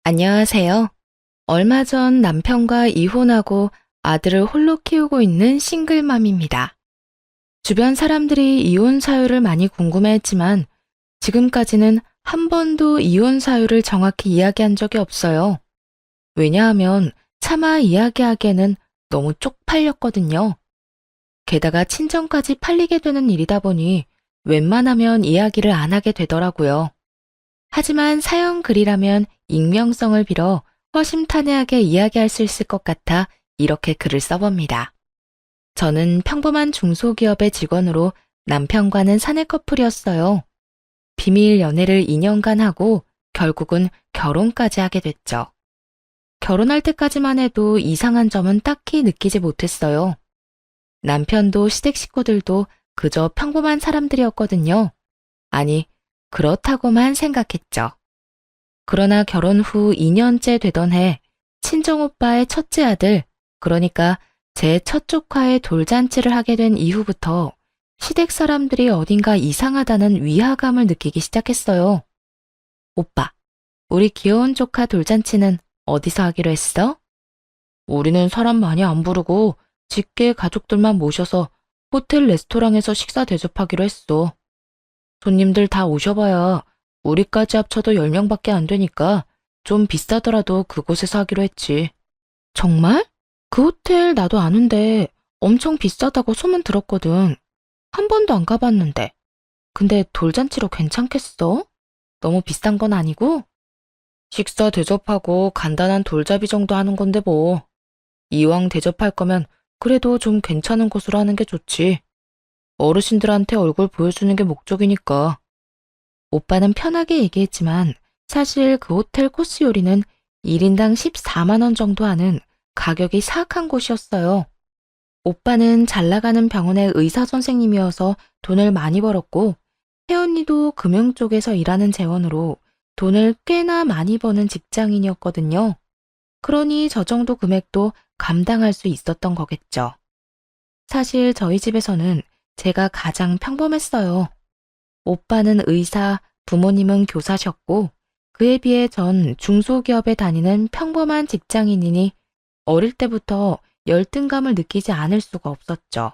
안녕하세요. 얼마 전 남편과 이혼하고 아들을 홀로 키우고 있는 싱글맘입니다. 주변 사람들이 이혼 사유를 많이 궁금해했지만 지금까지는 한 번도 이혼 사유를 정확히 이야기한 적이 없어요. 왜냐하면 차마 이야기하기에는 너무 쪽팔렸거든요. 게다가 친정까지 팔리게 되는 일이다 보니 웬만하면 이야기를 안 하게 되더라고요. 하지만 사연 글이라면 익명성을 빌어 허심탄회하게 이야기할 수 있을 것 같아 이렇게 글을 써봅니다. 저는 평범한 중소기업의 직원으로 남편과는 사내 커플이었어요. 비밀 연애를 2년간 하고 결국은 결혼까지 하게 됐죠. 결혼할 때까지만 해도 이상한 점은 딱히 느끼지 못했어요. 남편도 시댁 식구들도 그저 평범한 사람들이었거든요. 아니, 그렇다고만 생각했죠. 그러나 결혼 후 2년째 되던 해 친정오빠의 첫째 아들, 그러니까 제 첫 조카의 돌잔치를 하게 된 이후부터 시댁 사람들이 어딘가 이상하다는 위화감을 느끼기 시작했어요. 오빠, 우리 귀여운 조카 돌잔치는 어디서 하기로 했어? 우리는 사람 많이 안 부르고 직계 가족들만 모셔서 호텔 레스토랑에서 식사 대접하기로 했어. 손님들 다 오셔봐야 우리까지 합쳐도 10명밖에 안 되니까 좀 비싸더라도 그곳에서 하기로 했지. 정말? 그 호텔 나도 아는데 엄청 비싸다고 소문 들었거든. 한 번도 안 가봤는데. 근데 돌잔치로 괜찮겠어? 너무 비싼 건 아니고? 식사 대접하고 간단한 돌잡이 정도 하는 건데 뭐. 이왕 대접할 거면 그래도 좀 괜찮은 곳으로 하는 게 좋지. 어르신들한테 얼굴 보여주는 게 목적이니까. 오빠는 편하게 얘기했지만 사실 그 호텔 코스 요리는 1인당 14만 원 정도 하는 가격이 사악한 곳이었어요. 오빠는 잘 나가는 병원의 의사 선생님이어서 돈을 많이 벌었고 혜언니도 금융 쪽에서 일하는 재원으로 돈을 꽤나 많이 버는 직장인이었거든요. 그러니 저 정도 금액도 감당할 수 있었던 거겠죠. 사실 저희 집에서는 제가 가장 평범했어요. 오빠는 의사, 부모님은 교사셨고 그에 비해 전 중소기업에 다니는 평범한 직장인이니 어릴 때부터 열등감을 느끼지 않을 수가 없었죠.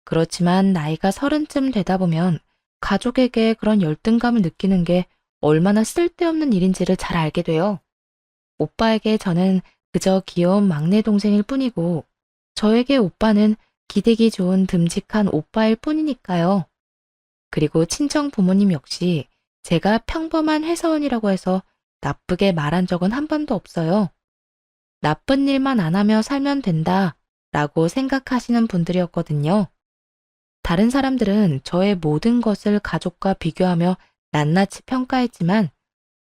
그렇지만 나이가 30쯤 되다 보면 가족에게 그런 열등감을 느끼는 게 얼마나 쓸데없는 일인지를 잘 알게 돼요. 오빠에게 저는 그저 귀여운 막내 동생일 뿐이고 저에게 오빠는 기대기 좋은 듬직한 오빠일 뿐이니까요. 그리고 친정 부모님 역시 제가 평범한 회사원이라고 해서 나쁘게 말한 적은 한 번도 없어요. 나쁜 일만 안 하며 살면 된다 라고 생각하시는 분들이었거든요. 다른 사람들은 저의 모든 것을 가족과 비교하며 낱낱이 평가했지만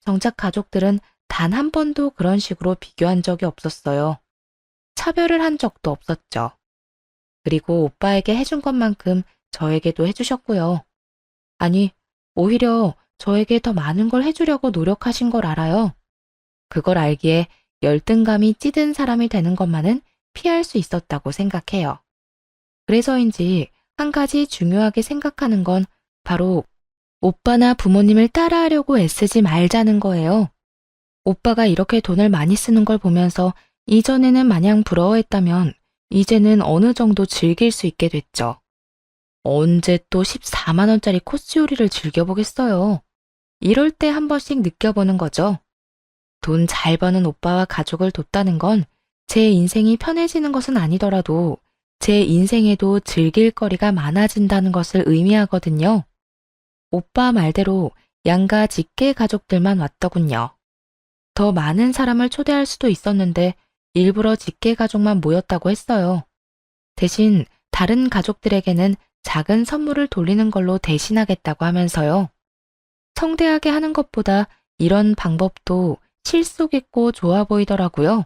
정작 가족들은 단 한 번도 그런 식으로 비교한 적이 없었어요. 차별을 한 적도 없었죠. 그리고 오빠에게 해준 것만큼 저에게도 해주셨고요. 아니, 오히려 저에게 더 많은 걸 해주려고 노력하신 걸 알아요. 그걸 알기에 열등감이 찌든 사람이 되는 것만은 피할 수 있었다고 생각해요. 그래서인지 한 가지 중요하게 생각하는 건 바로 오빠나 부모님을 따라하려고 애쓰지 말자는 거예요. 오빠가 이렇게 돈을 많이 쓰는 걸 보면서 이전에는 마냥 부러워했다면 이제는 어느 정도 즐길 수 있게 됐죠. 언제 또 14만 원짜리 코스 요리를 즐겨보겠어요. 이럴 때 한 번씩 느껴보는 거죠. 돈 잘 버는 오빠와 가족을 돕다는 건 제 인생이 편해지는 것은 아니더라도 제 인생에도 즐길 거리가 많아진다는 것을 의미하거든요. 오빠 말대로 양가 직계 가족들만 왔더군요. 더 많은 사람을 초대할 수도 있었는데 일부러 직계 가족만 모였다고 했어요. 대신 다른 가족들에게는 작은 선물을 돌리는 걸로 대신하겠다고 하면서요. 성대하게 하는 것보다 이런 방법도 실속 있고 좋아 보이더라고요.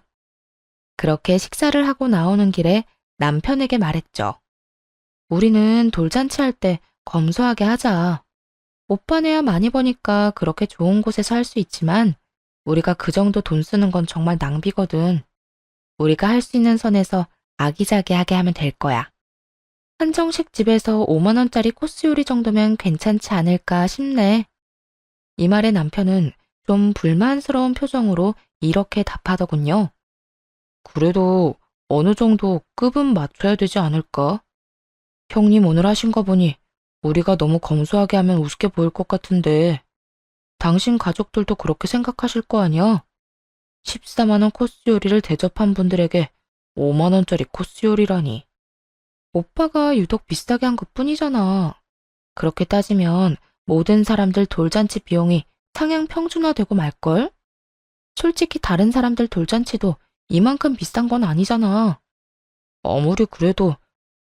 그렇게 식사를 하고 나오는 길에 남편에게 말했죠. 우리는 돌잔치 할 때 검소하게 하자. 오빠네야 많이 버니까 그렇게 좋은 곳에서 할 수 있지만 우리가 그 정도 돈 쓰는 건 정말 낭비거든. 우리가 할 수 있는 선에서 아기자기하게 하면 될 거야. 한정식 집에서 5만 원짜리 코스 요리 정도면 괜찮지 않을까 싶네. 이 말에 남편은 좀 불만스러운 표정으로 이렇게 답하더군요. 그래도 어느 정도 급은 맞춰야 되지 않을까? 형님 오늘 하신 거 보니 우리가 너무 검소하게 하면 우습게 보일 것 같은데 당신 가족들도 그렇게 생각하실 거 아니야? 14만 원 코스 요리를 대접한 분들에게 5만 원짜리 코스 요리라니. 오빠가 유독 비싸게 한 것뿐이잖아. 그렇게 따지면 모든 사람들 돌잔치 비용이 상향 평준화되고 말걸? 솔직히 다른 사람들 돌잔치도 이만큼 비싼 건 아니잖아. 아무리 그래도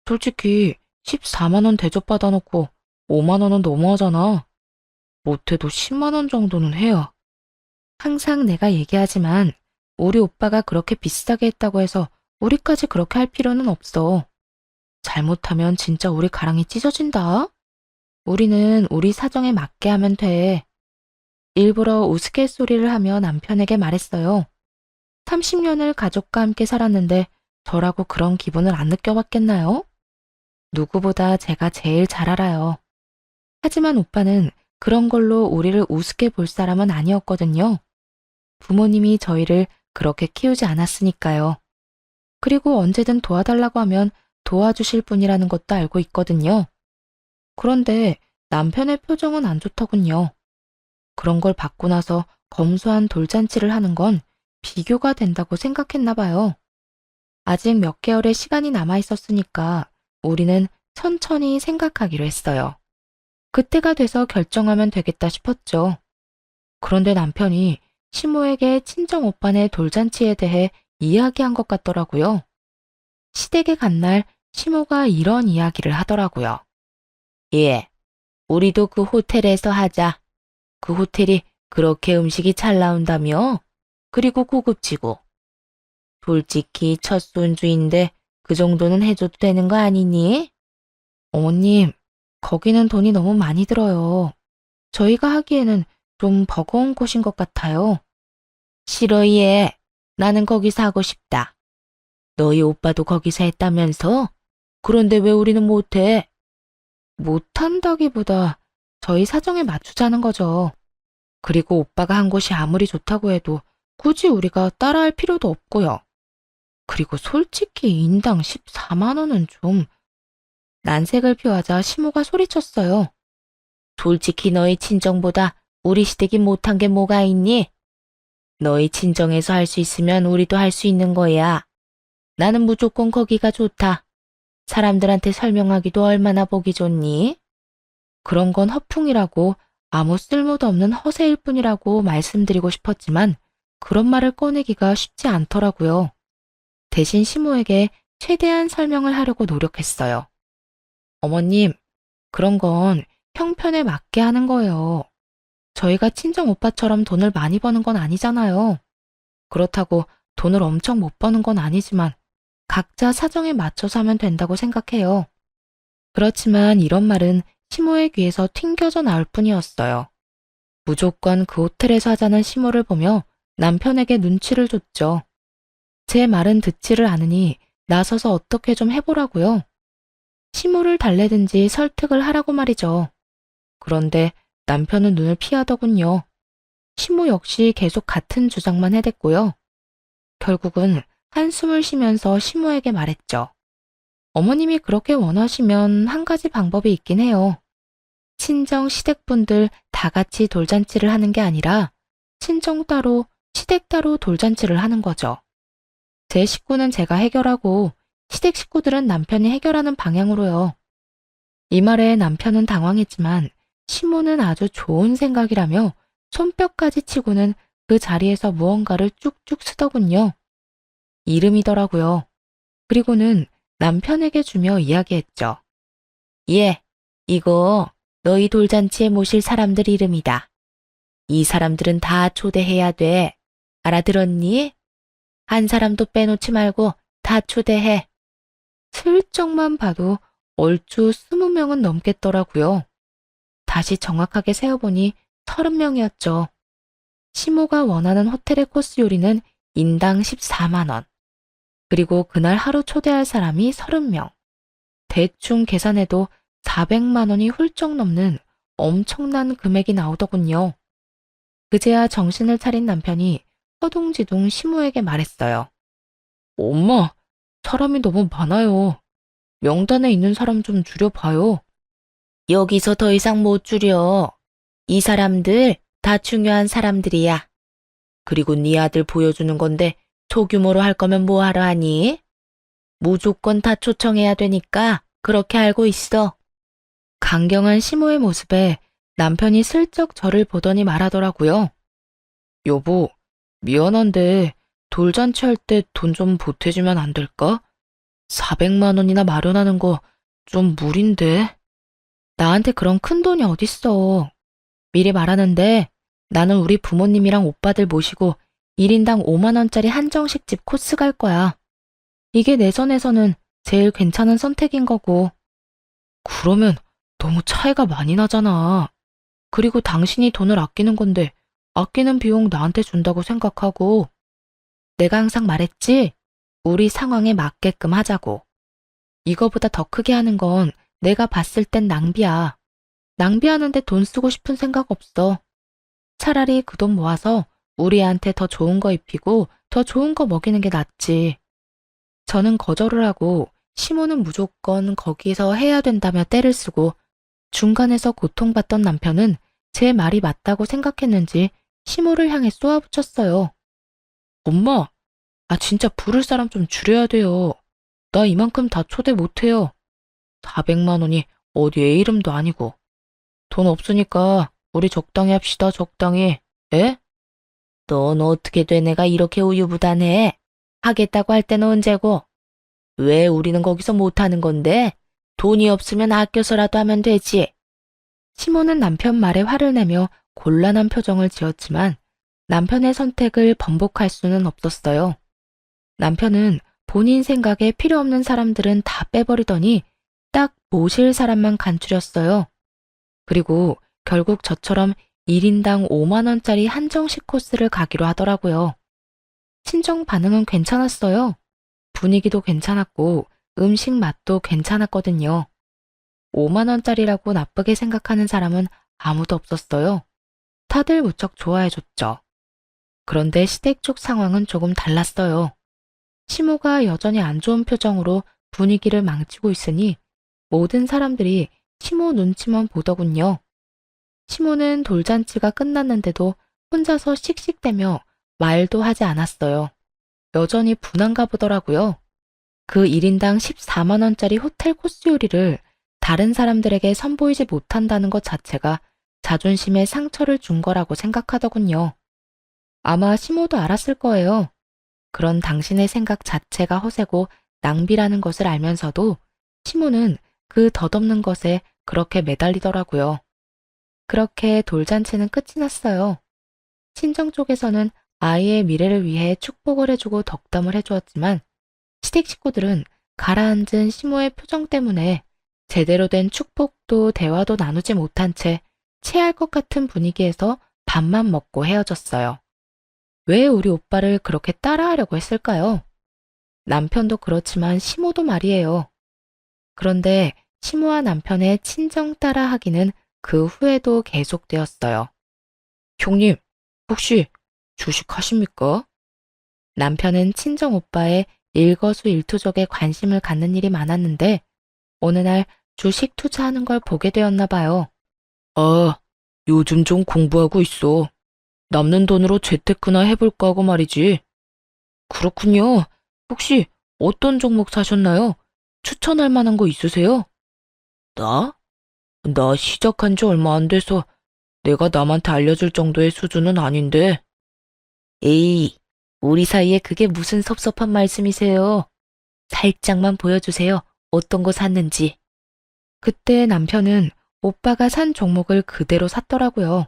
솔직히 14만 원 대접받아 놓고 5만 원은 너무하잖아. 못해도 10만 원 정도는 해야. 항상 내가 얘기하지만 우리 오빠가 그렇게 비싸게 했다고 해서 우리까지 그렇게 할 필요는 없어. 잘못하면 진짜 우리 가랑이 찢어진다. 우리는 우리 사정에 맞게 하면 돼. 일부러 우스갯소리를 하며 남편에게 말했어요. 30년을 가족과 함께 살았는데 저라고 그런 기분을 안 느껴봤겠나요? 누구보다 제가 제일 잘 알아요. 하지만 오빠는 그런 걸로 우리를 우습게 볼 사람은 아니었거든요. 부모님이 저희를 그렇게 키우지 않았으니까요. 그리고 언제든 도와달라고 하면 도와주실 분이라는 것도 알고 있거든요. 그런데 남편의 표정은 안 좋더군요. 그런 걸 받고 나서 검소한 돌잔치를 하는 건 비교가 된다고 생각했나 봐요. 아직 몇 개월의 시간이 남아 있었으니까 우리는 천천히 생각하기로 했어요. 그때가 돼서 결정하면 되겠다 싶었죠. 그런데 남편이 시모에게 친정 오빠네 돌잔치에 대해 이야기한 것 같더라고요. 시댁에 간 날 시모가 이런 이야기를 하더라고요. 예, 우리도 그 호텔에서 하자. 그 호텔이 그렇게 음식이 잘 나온다며? 그리고 고급지고. 솔직히 첫 손주인데 그 정도는 해줘도 되는 거 아니니? 어머님, 거기는 돈이 너무 많이 들어요. 저희가 하기에는 좀 버거운 곳인 것 같아요. 싫어, 얘. 나는 거기서 하고 싶다. 너희 오빠도 거기서 했다면서? 그런데 왜 우리는 못해? 못한다기보다 저희 사정에 맞추자는 거죠. 그리고 오빠가 한 곳이 아무리 좋다고 해도 굳이 우리가 따라할 필요도 없고요. 그리고 솔직히 인당 14만 원은 좀... 난색을 표하자 시모가 소리쳤어요. 솔직히 너희 친정보다 우리 시댁이 못한 게 뭐가 있니? 너희 친정에서 할 수 있으면 우리도 할 수 있는 거야. 나는 무조건 거기가 좋다. 사람들한테 설명하기도 얼마나 보기 좋니? 그런 건 허풍이라고 아무 쓸모도 없는 허세일 뿐이라고 말씀드리고 싶었지만 그런 말을 꺼내기가 쉽지 않더라고요. 대신 시모에게 최대한 설명을 하려고 노력했어요. 어머님, 그런 건 형편에 맞게 하는 거예요. 저희가 친정 오빠처럼 돈을 많이 버는 건 아니잖아요. 그렇다고 돈을 엄청 못 버는 건 아니지만 각자 사정에 맞춰서 하면 된다고 생각해요. 그렇지만 이런 말은 시모의 귀에서 튕겨져 나올 뿐이었어요. 무조건 그 호텔에서 하자는 시모를 보며 남편에게 눈치를 줬죠. 제 말은 듣지를 않으니 나서서 어떻게 좀 해보라고요. 시모를 달래든지 설득을 하라고 말이죠. 그런데 남편은 눈을 피하더군요. 시모 역시 계속 같은 주장만 해댔고요. 결국은 한숨을 쉬면서 시모에게 말했죠. 어머님이 그렇게 원하시면 한 가지 방법이 있긴 해요. 친정 시댁분들 다 같이 돌잔치를 하는 게 아니라 친정 따로, 시댁 따로 돌잔치를 하는 거죠. 제 식구는 제가 해결하고 시댁 식구들은 남편이 해결하는 방향으로요. 이 말에 남편은 당황했지만 시모는 아주 좋은 생각이라며 손뼉까지 치고는 그 자리에서 무언가를 쭉쭉 쓰더군요. 이름이더라고요. 그리고는 남편에게 주며 이야기했죠. 예, 이거 너희 돌잔치에 모실 사람들 이름이다. 이 사람들은 다 초대해야 돼. 알아들었니? 한 사람도 빼놓지 말고 다 초대해. 슬쩍만 봐도 얼추 20명은 넘겠더라고요. 다시 정확하게 세어보니 30명이었죠. 시모가 원하는 호텔의 코스 요리는 인당 14만 원. 그리고 그날 하루 초대할 사람이 30명. 대충 계산해도 400만 원이 훌쩍 넘는 엄청난 금액이 나오더군요. 그제야 정신을 차린 남편이 허둥지둥 시모에게 말했어요. 엄마, 사람이 너무 많아요. 명단에 있는 사람 좀 줄여봐요. 여기서 더 이상 못 줄여. 이 사람들 다 중요한 사람들이야. 그리고 네 아들 보여주는 건데 소규모로 할 거면 뭐 하러 하니? 무조건 다 초청해야 되니까 그렇게 알고 있어. 강경한 시모의 모습에 남편이 슬쩍 저를 보더니 말하더라고요. 여보, 미안한데 돌잔치 할 때 돈 좀 보태주면 안 될까? 400만 원이나 마련하는 거 좀 무리인데. 나한테 그런 큰 돈이 어딨어. 미리 말하는데 나는 우리 부모님이랑 오빠들 모시고 1인당 5만 원짜리 한정식집 코스 갈 거야. 이게 내 선에서는 제일 괜찮은 선택인 거고. 그러면 너무 차이가 많이 나잖아. 그리고 당신이 돈을 아끼는 건데 아끼는 비용 나한테 준다고 생각하고. 내가 항상 말했지? 우리 상황에 맞게끔 하자고. 이거보다 더 크게 하는 건 내가 봤을 땐 낭비야. 낭비하는데 돈 쓰고 싶은 생각 없어. 차라리 그 돈 모아서 우리 애한테 더 좋은 거 입히고 더 좋은 거 먹이는 게 낫지. 저는 거절을 하고 시모는 무조건 거기서 해야 된다며 떼를 쓰고 중간에서 고통받던 남편은 제 말이 맞다고 생각했는지 시모를 향해 쏘아붙였어요. 엄마, 진짜 부를 사람 좀 줄여야 돼요. 나 이만큼 다 초대 못해요. 400만 원이 어디 애 이름도 아니고. 돈 없으니까 우리 적당히 합시다, 적당히. 에? 넌 어떻게 돼 내가 이렇게 우유부단해? 하겠다고 할 때는 언제고? 왜 우리는 거기서 못하는 건데? 돈이 없으면 아껴서라도 하면 되지. 시모는 남편 말에 화를 내며 곤란한 표정을 지었지만 남편의 선택을 번복할 수는 없었어요. 남편은 본인 생각에 필요 없는 사람들은 다 빼버리더니 딱 모실 사람만 간추렸어요. 그리고 결국 저처럼 1인당 5만 원짜리 한정식 코스를 가기로 하더라고요. 친정 반응은 괜찮았어요. 분위기도 괜찮았고 음식 맛도 괜찮았거든요. 5만 원짜리라고 나쁘게 생각하는 사람은 아무도 없었어요. 다들 무척 좋아해줬죠. 그런데 시댁 쪽 상황은 조금 달랐어요. 시모가 여전히 안 좋은 표정으로 분위기를 망치고 있으니 모든 사람들이 시모 눈치만 보더군요. 시모는 돌잔치가 끝났는데도 혼자서 씩씩대며 말도 하지 않았어요. 여전히 분한가 보더라고요. 그 1인당 14만 원짜리 호텔 코스 요리를 다른 사람들에게 선보이지 못한다는 것 자체가 자존심에 상처를 준 거라고 생각하더군요. 아마 시모도 알았을 거예요. 그런 당신의 생각 자체가 허세고 낭비라는 것을 알면서도 시모는 그 덧없는 것에 그렇게 매달리더라고요. 그렇게 돌잔치는 끝이 났어요. 친정 쪽에서는 아이의 미래를 위해 축복을 해주고 덕담을 해주었지만 시댁 식구들은 가라앉은 시모의 표정 때문에 제대로 된 축복도 대화도 나누지 못한 채 체할 것 같은 분위기에서 밥만 먹고 헤어졌어요. 왜 우리 오빠를 그렇게 따라하려고 했을까요? 남편도 그렇지만 시모도 말이에요. 그런데 시모와 남편의 친정 따라하기는 그 후에도 계속되었어요. 형님, 혹시 주식하십니까? 남편은 친정 오빠의 일거수일투족에 관심을 갖는 일이 많았는데 어느 날 주식 투자하는 걸 보게 되었나 봐요. 요즘 좀 공부하고 있어. 남는 돈으로 재테크나 해볼까 하고 말이지. 그렇군요. 혹시 어떤 종목 사셨나요? 추천할 만한 거 있으세요? 나? 나 시작한 지 얼마 안 돼서 내가 남한테 알려줄 정도의 수준은 아닌데. 에이, 우리 사이에 그게 무슨 섭섭한 말씀이세요? 살짝만 보여주세요. 어떤 거 샀는지. 그때 남편은 오빠가 산 종목을 그대로 샀더라고요.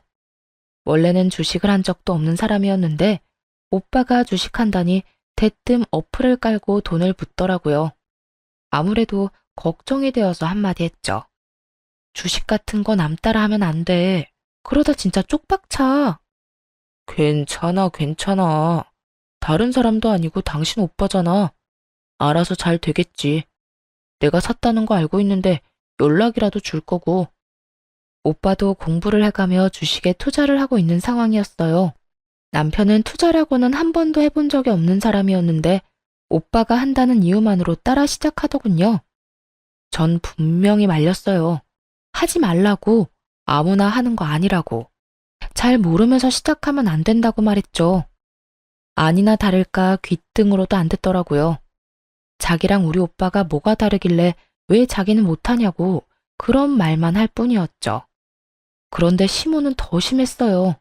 원래는 주식을 한 적도 없는 사람이었는데 오빠가 주식한다니 대뜸 어플을 깔고 돈을 붓더라고요. 아무래도 걱정이 되어서 한마디 했죠. 주식 같은 거 남 따라 하면 안 돼. 그러다 진짜 쪽박차. 괜찮아, 괜찮아. 다른 사람도 아니고 당신 오빠잖아. 알아서 잘 되겠지. 내가 샀다는 거 알고 있는데 연락이라도 줄 거고. 오빠도 공부를 해가며 주식에 투자를 하고 있는 상황이었어요. 남편은 투자라고는 한 번도 해본 적이 없는 사람이었는데 오빠가 한다는 이유만으로 따라 시작하더군요. 전 분명히 말렸어요. 하지 말라고, 아무나 하는 거 아니라고. 잘 모르면서 시작하면 안 된다고 말했죠. 아니나 다를까 귓등으로도 안 듣더라고요. 자기랑 우리 오빠가 뭐가 다르길래 왜 자기는 못하냐고 그런 말만 할 뿐이었죠. 그런데 시모는 더 심했어요.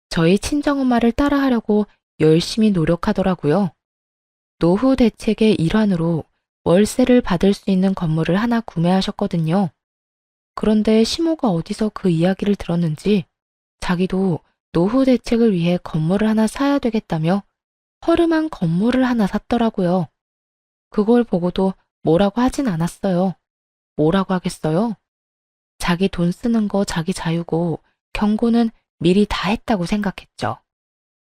저희 친정엄마를 따라하려고 열심히 노력하더라고요. 노후 대책의 일환으로 월세를 받을 수 있는 건물을 하나 구매하셨거든요. 그런데 시모가 어디서 그 이야기를 들었는지 자기도 노후 대책을 위해 건물을 하나 사야 되겠다며 허름한 건물을 하나 샀더라고요. 그걸 보고도 뭐라고 하진 않았어요. 뭐라고 하겠어요? 자기 돈 쓰는 거 자기 자유고 경고는 미리 다 했다고 생각했죠.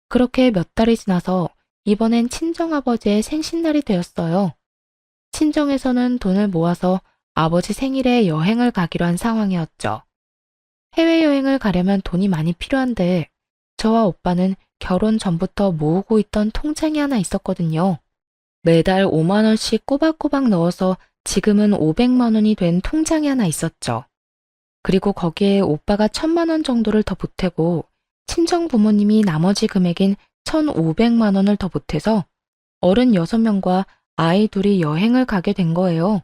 그렇게 몇 달이 지나서 이번엔 친정아버지의 생신날이 되었어요. 친정에서는 돈을 모아서 아버지 생일에 여행을 가기로 한 상황이었죠. 해외여행을 가려면 돈이 많이 필요한데 저와 오빠는 결혼 전부터 모으고 있던 통장이 하나 있었거든요. 매달 5만 원씩 꼬박꼬박 넣어서 지금은 500만 원이 된 통장이 하나 있었죠. 그리고 거기에 오빠가 1000만 원 정도를 더 보태고 친정 부모님이 나머지 금액인 1500만 원을 더 보태서 어른 6명과 아이 둘이 여행을 가게 된 거예요.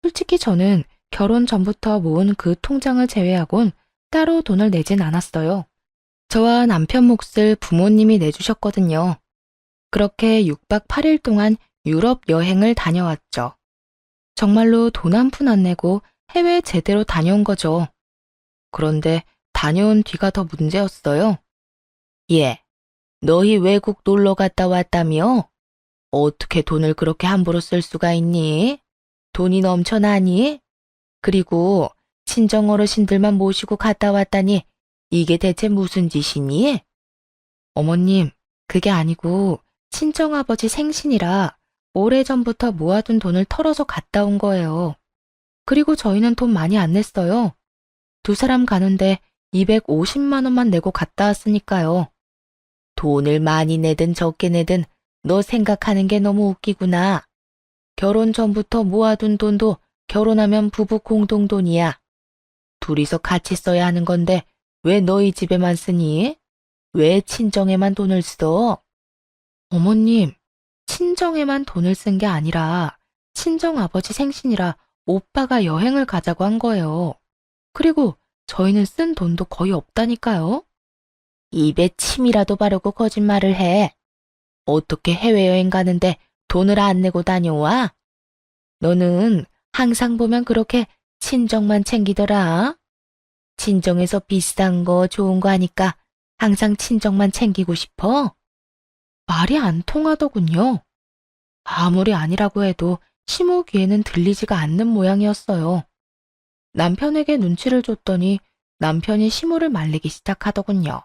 솔직히 저는 결혼 전부터 모은 그 통장을 제외하곤 따로 돈을 내진 않았어요. 저와 남편 몫을 부모님이 내주셨거든요. 그렇게 6박 8일 동안 유럽 여행을 다녀왔죠. 정말로 돈 한 푼 안 내고 해외 제대로 다녀온 거죠. 그런데 다녀온 뒤가 더 문제였어요. 예, 너희 외국 놀러 갔다 왔다며? 어떻게 돈을 그렇게 함부로 쓸 수가 있니? 돈이 넘쳐나니? 그리고 친정 어르신들만 모시고 갔다 왔다니 이게 대체 무슨 짓이니? 어머님, 그게 아니고 친정아버지 생신이라 오래전부터 모아둔 돈을 털어서 갔다 온 거예요. 그리고 저희는 돈 많이 안 냈어요. 두 사람 가는데 250만 원만 내고 갔다 왔으니까요. 돈을 많이 내든 적게 내든 너 생각하는 게 너무 웃기구나. 결혼 전부터 모아둔 돈도 결혼하면 부부 공동돈이야. 둘이서 같이 써야 하는 건데 왜 너희 집에만 쓰니? 왜 친정에만 돈을 써? 어머님, 친정에만 돈을 쓴 게 아니라 친정 아버지 생신이라 오빠가 여행을 가자고 한 거예요. 그리고 저희는 쓴 돈도 거의 없다니까요. 입에 침이라도 바르고 거짓말을 해. 어떻게 해외여행 가는데 돈을 안 내고 다녀와? 너는 항상 보면 그렇게 친정만 챙기더라. 친정에서 비싼 거 좋은 거 하니까 항상 친정만 챙기고 싶어? 말이 안 통하더군요. 아무리 아니라고 해도 시모 귀에는 들리지가 않는 모양이었어요. 남편에게 눈치를 줬더니 남편이 시모를 말리기 시작하더군요.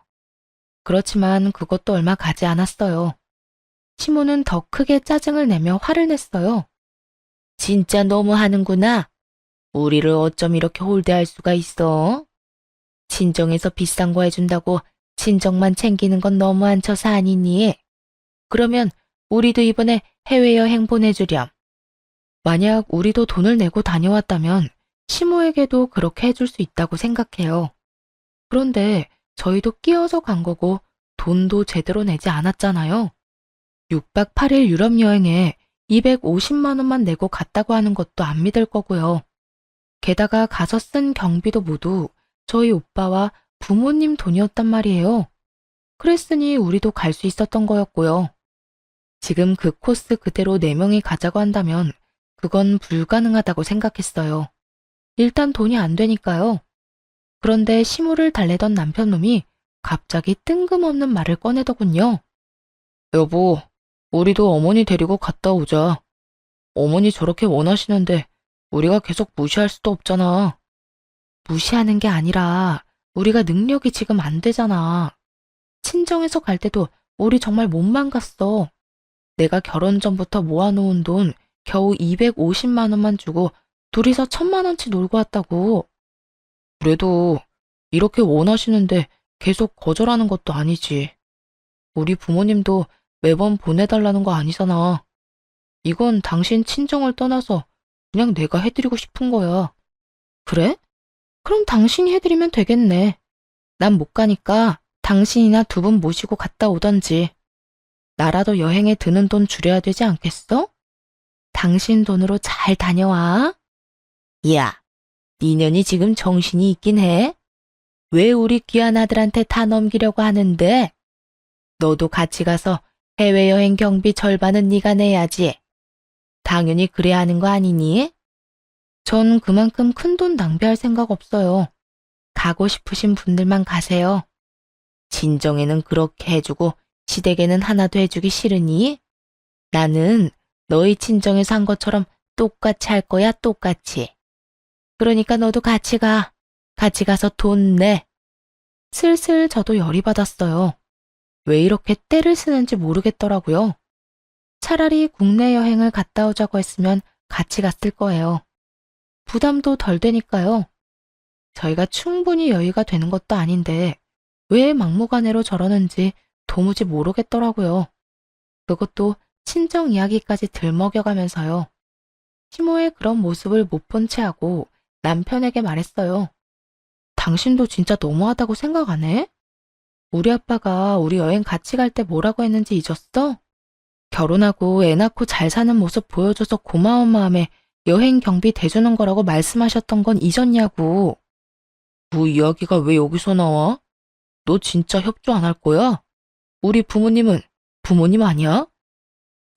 그렇지만 그것도 얼마 가지 않았어요. 시모는 더 크게 짜증을 내며 화를 냈어요. 진짜 너무하는구나. 우리를 어쩜 이렇게 홀대할 수가 있어? 친정에서 비싼 거 해준다고 친정만 챙기는 건 너무한 처사 아니니? 그러면 우리도 이번에 해외여행 보내주렴. 만약 우리도 돈을 내고 다녀왔다면 시모에게도 그렇게 해줄 수 있다고 생각해요. 그런데 저희도 끼어서 간 거고 돈도 제대로 내지 않았잖아요. 6박 8일 유럽 여행에 250만 원만 내고 갔다고 하는 것도 안 믿을 거고요. 게다가 가서 쓴 경비도 모두 저희 오빠와 부모님 돈이었단 말이에요. 그랬으니 우리도 갈 수 있었던 거였고요. 지금 그 코스 그대로 4명이 가자고 한다면 그건 불가능하다고 생각했어요. 일단 돈이 안 되니까요. 그런데 시무를 달래던 남편놈이 갑자기 뜬금없는 말을 꺼내더군요. 여보, 우리도 어머니 데리고 갔다 오자. 어머니 저렇게 원하시는데 우리가 계속 무시할 수도 없잖아. 무시하는 게 아니라 우리가 능력이 지금 안 되잖아. 친정에서 갈 때도 우리 정말 못만 갔어. 내가 결혼 전부터 모아놓은 돈 겨우 250만 원만 주고 둘이서 1000만 원치 놀고 왔다고. 그래도 이렇게 원하시는데 계속 거절하는 것도 아니지. 우리 부모님도 매번 보내달라는 거 아니잖아. 이건 당신 친정을 떠나서 그냥 내가 해드리고 싶은 거야. 그래? 그럼 당신이 해드리면 되겠네. 난 못 가니까 당신이나 두 분 모시고 갔다 오던지. 나라도 여행에 드는 돈 줄여야 되지 않겠어? 당신 돈으로 잘 다녀와. 야, 니년이 지금 정신이 있긴 해? 왜 우리 귀한 아들한테 다 넘기려고 하는데? 너도 같이 가서 해외여행 경비 절반은 네가 내야지. 당연히 그래야 하는 거 아니니? 전 그만큼 큰 돈 낭비할 생각 없어요. 가고 싶으신 분들만 가세요. 친정에는 그렇게 해주고 시댁에는 하나도 해주기 싫으니? 나는 너희 친정에서 한 것처럼 똑같이 할 거야, 똑같이. 그러니까 너도 같이 가. 같이 가서 돈 내. 슬슬 저도 열이 받았어요. 왜 이렇게 떼를 쓰는지 모르겠더라고요. 차라리 국내 여행을 갔다 오자고 했으면 같이 갔을 거예요. 부담도 덜 되니까요. 저희가 충분히 여유가 되는 것도 아닌데 왜 막무가내로 저러는지 도무지 모르겠더라고요. 그것도 친정 이야기까지 들먹여가면서요. 시모의 그런 모습을 못 본 채 하고 남편에게 말했어요. 당신도 진짜 너무하다고 생각 안 해? 우리 아빠가 우리 여행 같이 갈 때 뭐라고 했는지 잊었어? 결혼하고 애 낳고 잘 사는 모습 보여줘서 고마운 마음에 여행 경비 대주는 거라고 말씀하셨던 건 잊었냐고. 그 이야기가 왜 여기서 나와? 너 진짜 협조 안 할 거야? 우리 부모님은 부모님 아니야?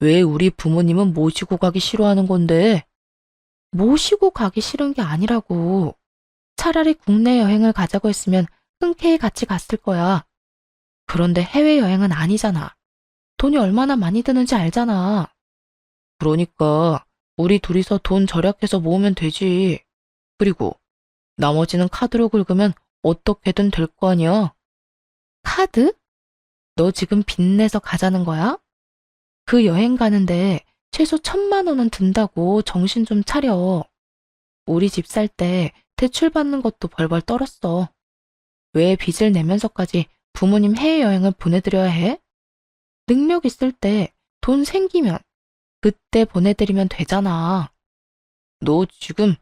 왜 우리 부모님은 모시고 가기 싫어하는 건데? 모시고 가기 싫은 게 아니라고. 차라리 국내 여행을 가자고 했으면 흔쾌히 같이 갔을 거야. 그런데 해외여행은 아니잖아. 돈이 얼마나 많이 드는지 알잖아. 그러니까 우리 둘이서 돈 절약해서 모으면 되지. 그리고 나머지는 카드로 긁으면 어떻게든 될 거 아니야. 카드? 너 지금 빚내서 가자는 거야? 그 여행 가는데 최소 1,000만 원은 든다고 정신 좀 차려. 우리 집 살 때 대출 받는 것도 벌벌 떨었어. 왜 빚을 내면서까지 부모님 해외여행을 보내드려야 해? 능력 있을 때 돈 생기면 그때 보내드리면 되잖아. 너 지금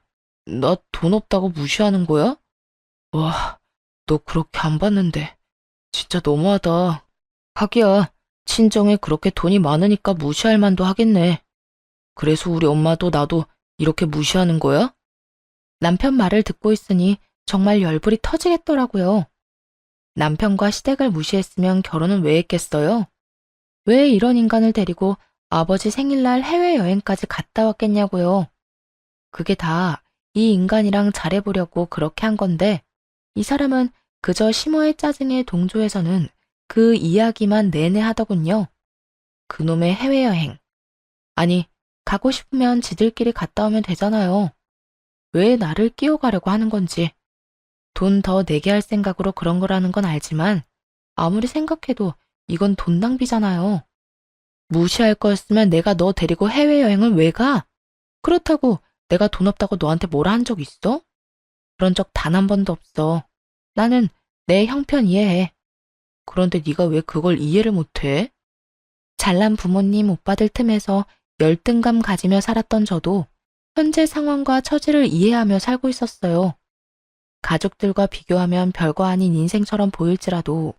나 돈 없다고 무시하는 거야? 와, 너 그렇게 안 받는데 진짜 너무하다. 하기야, 친정에 그렇게 돈이 많으니까 무시할 만도 하겠네. 그래서 우리 엄마도 나도 이렇게 무시하는 거야? 남편 말을 듣고 있으니 정말 열불이 터지겠더라고요. 남편과 시댁을 무시했으면 결혼은 왜 했겠어요? 왜 이런 인간을 데리고 아버지 생일날 해외여행까지 갔다 왔겠냐고요. 그게 다 이 인간이랑 잘해보려고 그렇게 한 건데 이 사람은 그저 심호의 짜증에 동조해서는 그 이야기만 내내 하더군요. 그놈의 해외여행. 아니, 가고 싶으면 지들끼리 갔다 오면 되잖아요. 왜 나를 끼워가려고 하는 건지. 돈 더 내게 할 생각으로 그런 거라는 건 알지만 아무리 생각해도 이건 돈 낭비잖아요. 무시할 거였으면 내가 너 데리고 해외여행을 왜 가? 그렇다고 내가 돈 없다고 너한테 뭐라 한 적 있어? 그런 적 단 한 번도 없어. 나는 내 형편 이해해. 그런데 네가 왜 그걸 이해를 못해? 잘난 부모님 오빠들 틈에서 열등감 가지며 살았던 저도 현재 상황과 처지를 이해하며 살고 있었어요. 가족들과 비교하면 별거 아닌 인생처럼 보일지라도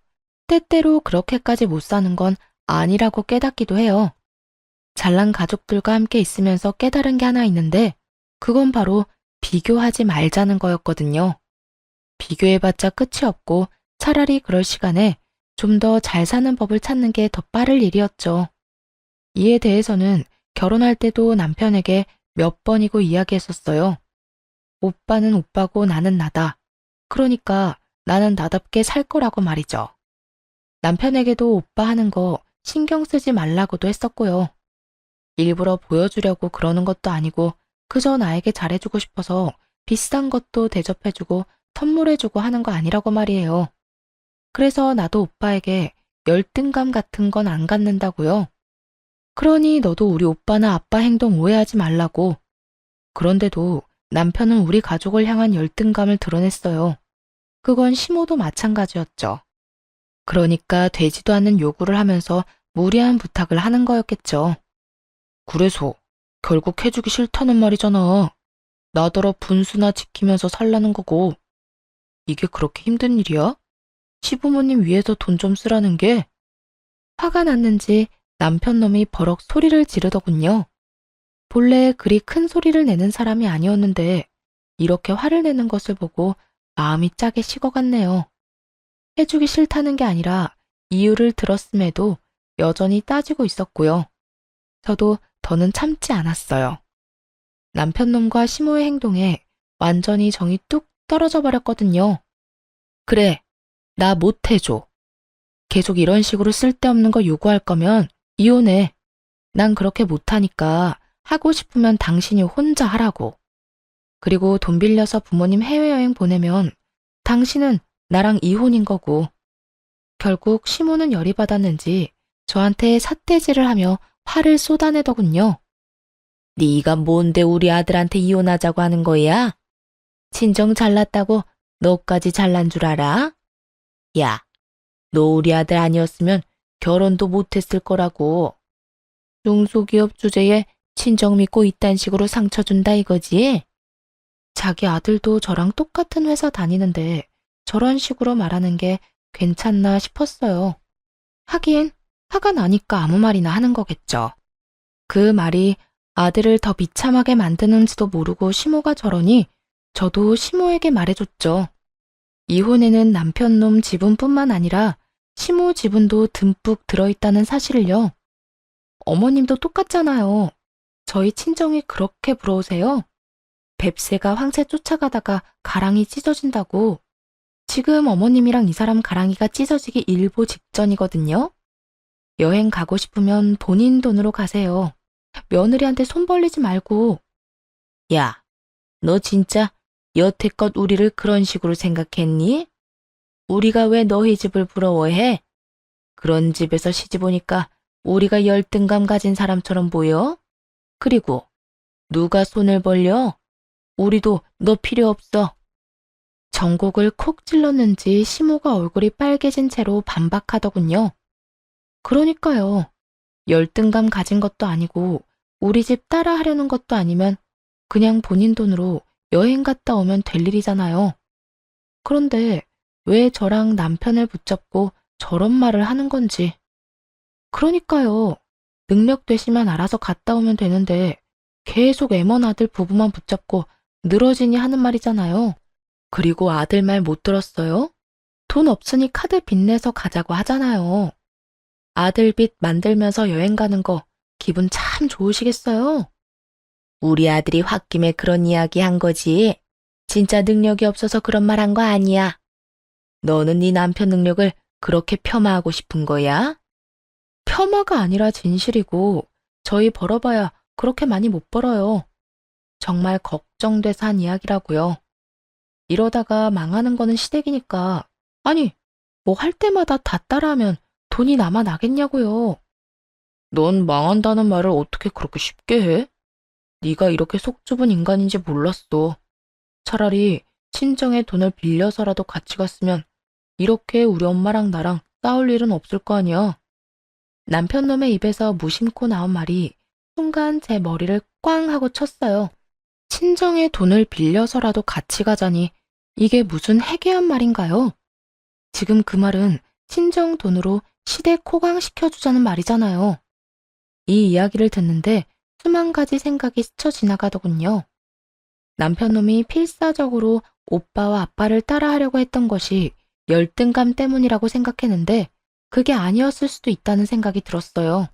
때때로 그렇게까지 못 사는 건 아니라고 깨닫기도 해요. 잘난 가족들과 함께 있으면서 깨달은 게 하나 있는데 그건 바로 비교하지 말자는 거였거든요. 비교해봤자 끝이 없고 차라리 그럴 시간에 좀 더 잘 사는 법을 찾는 게 더 빠를 일이었죠. 이에 대해서는 결혼할 때도 남편에게 몇 번이고 이야기했었어요. 오빠는 오빠고 나는 나다. 그러니까 나는 나답게 살 거라고 말이죠. 남편에게도 오빠 하는 거 신경 쓰지 말라고도 했었고요. 일부러 보여주려고 그러는 것도 아니고 그저 나에게 잘해주고 싶어서 비싼 것도 대접해주고 선물해주고 하는 거 아니라고 말이에요. 그래서 나도 오빠에게 열등감 같은 건 안 갖는다고요. 그러니 너도 우리 오빠나 아빠 행동 오해하지 말라고. 그런데도 남편은 우리 가족을 향한 열등감을 드러냈어요. 그건 시모도 마찬가지였죠. 그러니까 되지도 않는 요구를 하면서 무리한 부탁을 하는 거였겠죠. 그래서 결국 해주기 싫다는 말이잖아. 나더러 분수나 지키면서 살라는 거고. 이게 그렇게 힘든 일이야? 시부모님 위해서 돈 좀 쓰라는 게? 화가 났는지 남편 놈이 버럭 소리를 지르더군요. 본래 그리 큰 소리를 내는 사람이 아니었는데 이렇게 화를 내는 것을 보고 마음이 짜게 식어갔네요. 해주기 싫다는 게 아니라 이유를 들었음에도 여전히 따지고 있었고요. 저도 더는 참지 않았어요. 남편 놈과 시모의 행동에 완전히 정이 뚝 떨어져 버렸거든요. 그래, 나 못해줘. 계속 이런 식으로 쓸데없는 거 요구할 거면 이혼해. 난 그렇게 못하니까 하고 싶으면 당신이 혼자 하라고. 그리고 돈 빌려서 부모님 해외여행 보내면 당신은 나랑 이혼인 거고. 결국 시모는 열이 받았는지 저한테 삿대질을 하며 화를 쏟아내더군요. 네가 뭔데 우리 아들한테 이혼하자고 하는 거야? 친정 잘났다고 너까지 잘난 줄 알아? 야, 너 우리 아들 아니었으면 결혼도 못했을 거라고. 중소기업 주제에 친정 믿고 이딴 식으로 상처 준다 이거지? 자기 아들도 저랑 똑같은 회사 다니는데 저런 식으로 말하는 게 괜찮나 싶었어요. 하긴 화가 나니까 아무 말이나 하는 거겠죠. 그 말이 아들을 더 비참하게 만드는지도 모르고 시모가 저러니 저도 시모에게 말해줬죠. 이혼에는 남편 놈 지분뿐만 아니라 시모 지분도 듬뿍 들어있다는 사실을요. 어머님도 똑같잖아요. 저희 친정이 그렇게 부러우세요? 뱁새가 황새 쫓아가다가 가랑이 찢어진다고. 지금 어머님이랑 이 사람 가랑이가 찢어지기 일보 직전이거든요. 여행 가고 싶으면 본인 돈으로 가세요. 며느리한테 손 벌리지 말고. 야, 너 진짜 여태껏 우리를 그런 식으로 생각했니? 우리가 왜 너희 집을 부러워해? 그런 집에서 시집 오니까 우리가 열등감 가진 사람처럼 보여? 그리고 누가 손을 벌려? 우리도 너 필요 없어. 전곡을 콕 찔렀는지 시모가 얼굴이 빨개진 채로 반박하더군요. 그러니까요. 열등감 가진 것도 아니고 우리 집 따라 하려는 것도 아니면 그냥 본인 돈으로 여행 갔다 오면 될 일이잖아요. 그런데 왜 저랑 남편을 붙잡고 저런 말을 하는 건지. 그러니까요. 능력 되시면 알아서 갔다 오면 되는데 계속 애먼 아들 부부만 붙잡고 늘어지니 하는 말이잖아요. 그리고 아들 말 못 들었어요? 돈 없으니 카드 빚내서 가자고 하잖아요. 아들 빚 만들면서 여행 가는 거 기분 참 좋으시겠어요? 우리 아들이 홧김에 그런 이야기 한 거지. 진짜 능력이 없어서 그런 말 한 거 아니야. 너는 네 남편 능력을 그렇게 폄하하고 싶은 거야? 폄하가 아니라 진실이고 저희 벌어봐야 그렇게 많이 못 벌어요. 정말 걱정돼서 한 이야기라고요. 이러다가 망하는 거는 시댁이니까. 아니, 뭐 할 때마다 다 따라하면 돈이 남아 나겠냐고요. 넌 망한다는 말을 어떻게 그렇게 쉽게 해? 네가 이렇게 속 좁은 인간인지 몰랐어. 차라리 친정에 돈을 빌려서라도 같이 갔으면 이렇게 우리 엄마랑 나랑 싸울 일은 없을 거 아니야. 남편 놈의 입에서 무심코 나온 말이 순간 제 머리를 꽝 하고 쳤어요. 친정에 돈을 빌려서라도 같이 가자니 이게 무슨 해괴한 말인가요? 지금 그 말은 친정 돈으로 시댁 호강시켜주자는 말이잖아요. 이 이야기를 듣는데 수만 가지 생각이 스쳐 지나가더군요. 남편놈이 필사적으로 오빠와 아빠를 따라하려고 했던 것이 열등감 때문이라고 생각했는데 그게 아니었을 수도 있다는 생각이 들었어요.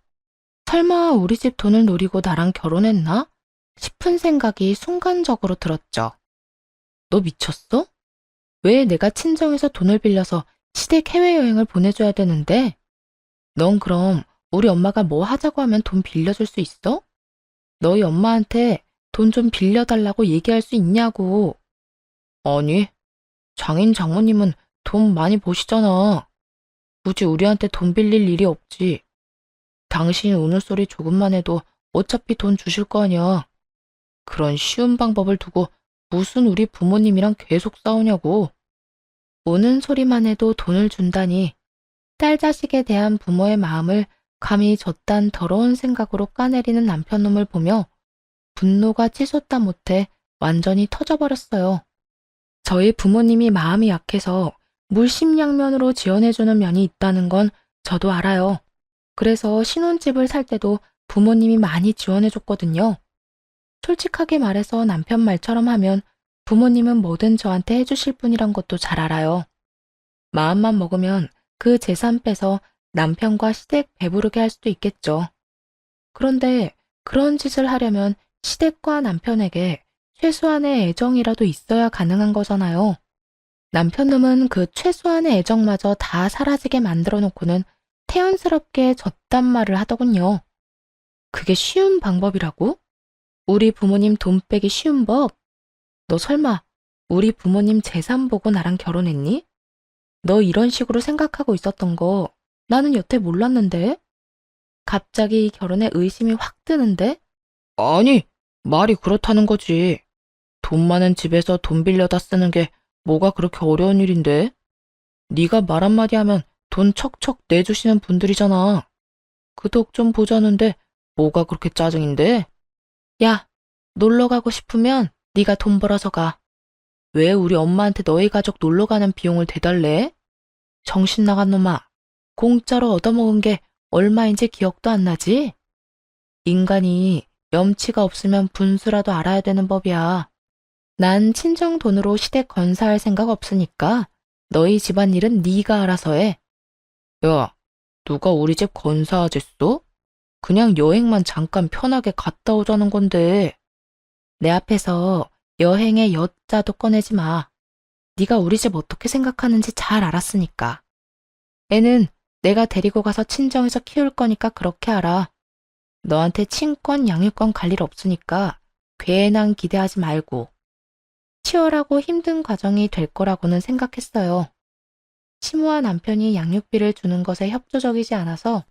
설마 우리 집 돈을 노리고 나랑 결혼했나? 싶은 생각이 순간적으로 들었죠. 너 미쳤어? 왜 내가 친정에서 돈을 빌려서 시댁 해외여행을 보내줘야 되는데? 넌 그럼 우리 엄마가 뭐 하자고 하면 돈 빌려줄 수 있어? 너희 엄마한테 돈 좀 빌려달라고 얘기할 수 있냐고. 아니, 장인 장모님은 돈 많이 버시잖아. 굳이 우리한테 돈 빌릴 일이 없지. 당신 우는 소리 조금만 해도 어차피 돈 주실 거 아니야. 그런 쉬운 방법을 두고 무슨 우리 부모님이랑 계속 싸우냐고. 우는 소리만 해도 돈을 준다니 딸 자식에 대한 부모의 마음을 감히 저딴 더러운 생각으로 까내리는 남편놈을 보며 분노가 치솟다 못해 완전히 터져버렸어요. 저희 부모님이 마음이 약해서 물심양면으로 지원해주는 면이 있다는 건 저도 알아요. 그래서 신혼집을 살 때도 부모님이 많이 지원해줬거든요. 솔직하게 말해서 남편 말처럼 하면 부모님은 뭐든 저한테 해주실 분이란 것도 잘 알아요. 마음만 먹으면 그 재산 빼서 남편과 시댁 배부르게 할 수도 있겠죠. 그런데 그런 짓을 하려면 시댁과 남편에게 최소한의 애정이라도 있어야 가능한 거잖아요. 남편놈은 그 최소한의 애정마저 다 사라지게 만들어 놓고는 태연스럽게 저딴 말을 하더군요. 그게 쉬운 방법이라고? 우리 부모님 돈 빼기 쉬운 법? 너 설마 우리 부모님 재산 보고 나랑 결혼했니? 너 이런 식으로 생각하고 있었던 거 나는 여태 몰랐는데? 갑자기 이 결혼에 의심이 확 드는데? 아니, 말이 그렇다는 거지. 돈 많은 집에서 돈 빌려다 쓰는 게 뭐가 그렇게 어려운 일인데? 네가 말 한마디 하면 돈 척척 내주시는 분들이잖아. 그 덕 좀 보자는데 뭐가 그렇게 짜증인데? 야, 놀러 가고 싶으면 네가 돈 벌어서 가. 왜 우리 엄마한테 너희 가족 놀러 가는 비용을 대달래? 정신 나간 놈아. 공짜로 얻어먹은 게 얼마인지 기억도 안 나지? 인간이 염치가 없으면 분수라도 알아야 되는 법이야. 난 친정 돈으로 시댁 건사할 생각 없으니까 너희 집안일은 네가 알아서 해. 야, 누가 우리 집 건사하겠어? 그냥 여행만 잠깐 편하게 갔다 오자는 건데. 내 앞에서 여행의 여자도 꺼내지 마. 네가 우리 집 어떻게 생각하는지 잘 알았으니까. 애는 내가 데리고 가서 친정에서 키울 거니까 그렇게 알아. 너한테 친권, 양육권 갈 일 없으니까 괜한 기대하지 말고. 치열하고 힘든 과정이 될 거라고는 생각했어요. 시모와 남편이 양육비를 주는 것에 협조적이지 않아서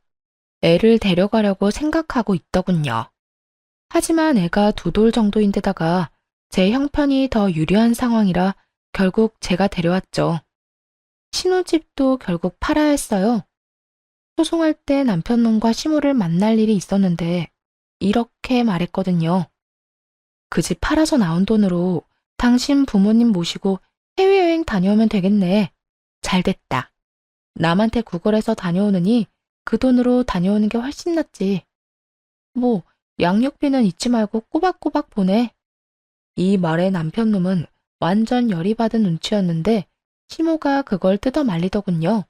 애를 데려가려고 생각하고 있더군요. 하지만 애가 두 돌 정도인데다가 제 형편이 더 유리한 상황이라 결국 제가 데려왔죠. 신혼집도 결국 팔아야 했어요. 소송할 때 남편놈과 시모를 만날 일이 있었는데 이렇게 말했거든요. 그 집 팔아서 나온 돈으로 당신 부모님 모시고 해외여행 다녀오면 되겠네. 잘됐다. 남한테 구걸해서 다녀오느니 그 돈으로 다녀오는 게 훨씬 낫지. 뭐 양육비는 잊지 말고 꼬박꼬박 보내. 이 말에 남편놈은 완전 열이 받은 눈치였는데 시모가 그걸 뜯어 말리더군요.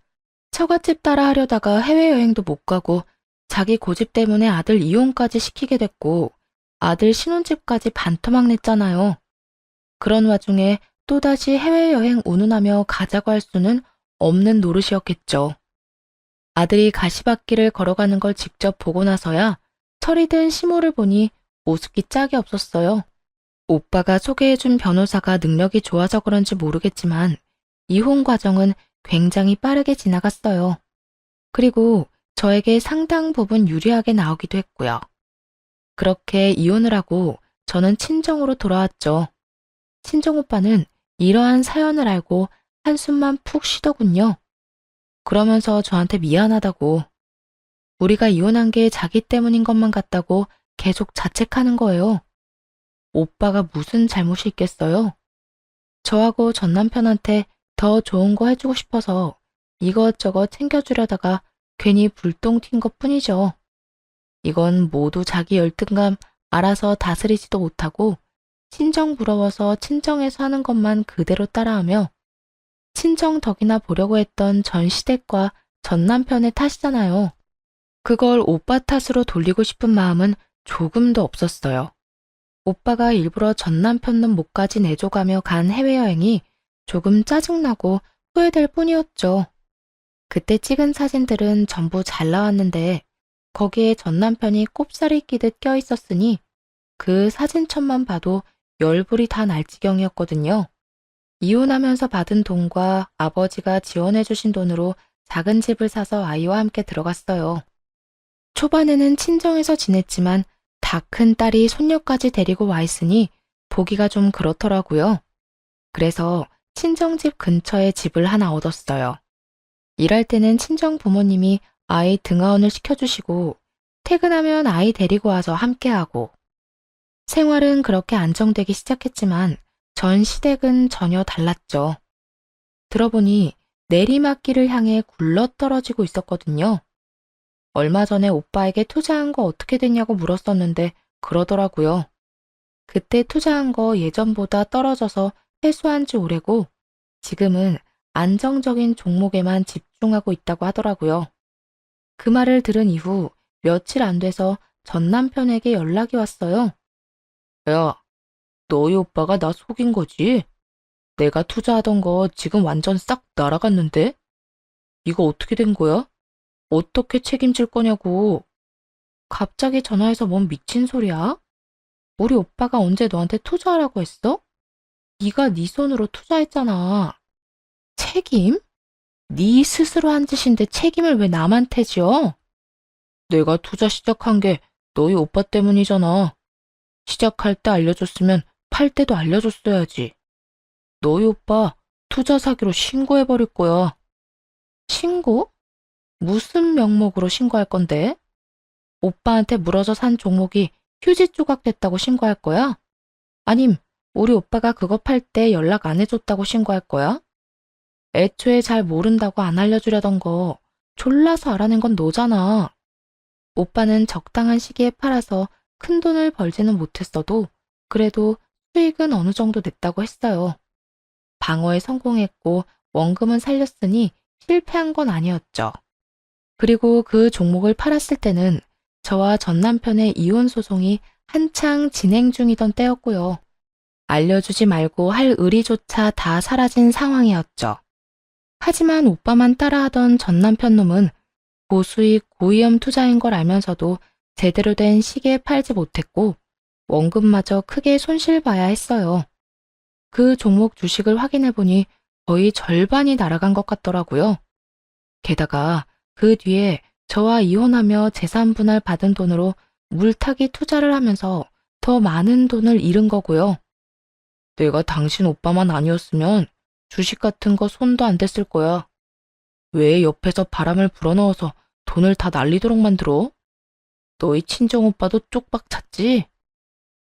처갓집 따라 하려다가 해외여행도 못 가고 자기 고집 때문에 아들 이혼까지 시키게 됐고 아들 신혼집까지 반토막 냈잖아요. 그런 와중에 또다시 해외여행 운운하며 가자고 할 수는 없는 노릇이었겠죠. 아들이 가시밭길을 걸어가는 걸 직접 보고 나서야 철이 든 시모를 보니 우습기 짝이 없었어요. 오빠가 소개해준 변호사가 능력이 좋아서 그런지 모르겠지만 이혼 과정은 굉장히 빠르게 지나갔어요. 그리고 저에게 상당 부분 유리하게 나오기도 했고요. 그렇게 이혼을 하고 저는 친정으로 돌아왔죠. 친정오빠는 이러한 사연을 알고 한숨만 푹 쉬더군요. 그러면서 저한테 미안하다고, 우리가 이혼한 게 자기 때문인 것만 같다고 계속 자책하는 거예요. 오빠가 무슨 잘못이 있겠어요? 저하고 전 남편한테 더 좋은 거 해주고 싶어서 이것저것 챙겨주려다가 괜히 불똥 튄 것 뿐이죠. 이건 모두 자기 열등감 알아서 다스리지도 못하고 친정 부러워서 친정에서 하는 것만 그대로 따라하며 친정 덕이나 보려고 했던 전 시댁과 전 남편의 탓이잖아요. 그걸 오빠 탓으로 돌리고 싶은 마음은 조금도 없었어요. 오빠가 일부러 전 남편놈 목까지 내줘가며 간 해외여행이 조금 짜증나고 후회될 뿐이었죠. 그때 찍은 사진들은 전부 잘 나왔는데 거기에 전 남편이 꼽살이 끼듯 껴있었으니 그 사진첩만 봐도 열불이 다 날 지경이었거든요. 이혼하면서 받은 돈과 아버지가 지원해주신 돈으로 작은 집을 사서 아이와 함께 들어갔어요. 초반에는 친정에서 지냈지만 다 큰 딸이 손녀까지 데리고 와 있으니 보기가 좀 그렇더라고요. 그래서 친정집 근처에 집을 하나 얻었어요. 일할 때는 친정 부모님이 아이 등하원을 시켜주시고 퇴근하면 아이 데리고 와서 함께하고 생활은 그렇게 안정되기 시작했지만 전 시댁은 전혀 달랐죠. 들어보니 내리막길을 향해 굴러떨어지고 있었거든요. 얼마 전에 오빠에게 투자한 거 어떻게 됐냐고 물었었는데 그러더라고요. 그때 투자한 거 예전보다 떨어져서 회수한 지 오래고 지금은 안정적인 종목에만 집중하고 있다고 하더라고요. 그 말을 들은 이후 며칠 안 돼서 전 남편에게 연락이 왔어요. 야, 너희 오빠가 나 속인 거지? 내가 투자하던 거 지금 완전 싹 날아갔는데? 이거 어떻게 된 거야? 어떻게 책임질 거냐고. 갑자기 전화해서 뭔 미친 소리야? 우리 오빠가 언제 너한테 투자하라고 했어? 네가 네 손으로 투자했잖아. 책임? 네 스스로 한 짓인데 책임을 왜 남한테 지어? 내가 투자 시작한 게 너희 오빠 때문이잖아. 시작할 때 알려줬으면 팔 때도 알려줬어야지. 너희 오빠 투자 사기로 신고해버릴 거야. 신고? 무슨 명목으로 신고할 건데? 오빠한테 물어서 산 종목이 휴지 조각 됐다고 신고할 거야? 아님 우리 오빠가 그거 팔 때 연락 안 해줬다고 신고할 거야? 애초에 잘 모른다고 안 알려주려던 거 졸라서 알아낸 건 너잖아. 오빠는 적당한 시기에 팔아서 큰 돈을 벌지는 못했어도 그래도 수익은 어느 정도 냈다고 했어요. 방어에 성공했고 원금은 살렸으니 실패한 건 아니었죠. 그리고 그 종목을 팔았을 때는 저와 전 남편의 이혼 소송이 한창 진행 중이던 때였고요. 알려주지 말고 할 의리조차 다 사라진 상황이었죠. 하지만 오빠만 따라하던 전 남편 놈은 고수익 고위험 투자인 걸 알면서도 제대로 된 시기에 팔지 못했고 원금마저 크게 손실봐야 했어요. 그 종목 주식을 확인해보니 거의 절반이 날아간 것 같더라고요. 게다가 그 뒤에 저와 이혼하며 재산 분할 받은 돈으로 물타기 투자를 하면서 더 많은 돈을 잃은 거고요. 내가 당신 오빠만 아니었으면 주식 같은 거 손도 안 댔을 거야. 왜 옆에서 바람을 불어넣어서 돈을 다 날리도록 만들어? 너희 친정 오빠도 쪽박 찼지?